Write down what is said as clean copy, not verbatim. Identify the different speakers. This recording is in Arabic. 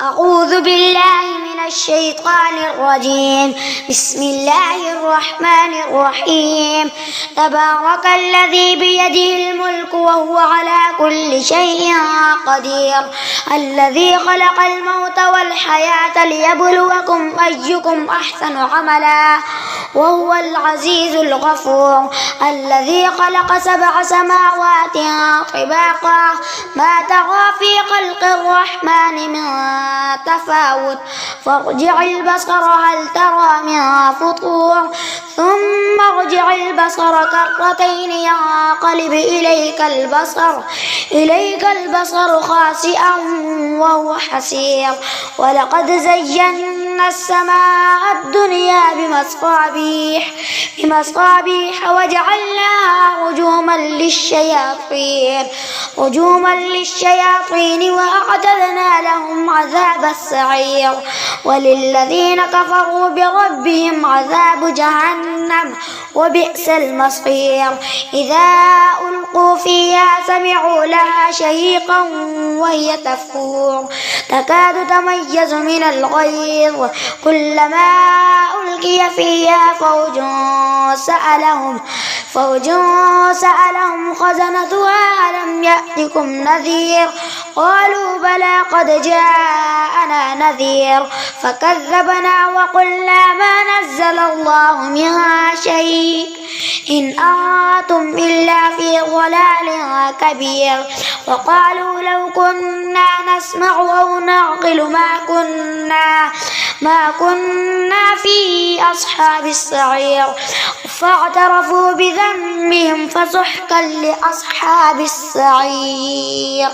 Speaker 1: أعوذ بالله من الشيطان الرجيم. بسم الله الرحمن الرحيم. تبارك الذي بيده الملك وهو على كل شيء قدير، الذي خلق الموت والحياة ليبلوكم أيكم أحسن عملا وهو العزيز الغفور، الذي خلق 7 سماوات طباقا ما ترى في خلق الرحمن من تفاوت، فارجع البصر هل ترى من فطور، ثم ارجع البصر كرتين ينقلب إليك البصر خاسئا وهو حسير، ولقد زينا السماء الدنيا بمصابيح وجعلناها رجوما للشياطين وأعتدنا لهم عذاب السعير، وللذين كفروا بربهم عذاب جهنم وبئس المصير. إذا ألقوا فيها سمعوا لها شهيقا وهي تفور تكاد تميز من الغيظ، كلما ألقي فيها فوج سألهم خزنتها ألم يأتكم نذير، قالوا بلى قد جاءنا نذير فكذبنا وقلنا ما نزل الله من شيء إن أنتم إلا في ضلال كبير، وقالوا لو كنا نسمع أو نعقل ما كنا في أصحاب السعير، فاعترفوا بذنبهم فسحقا لأصحاب السعير.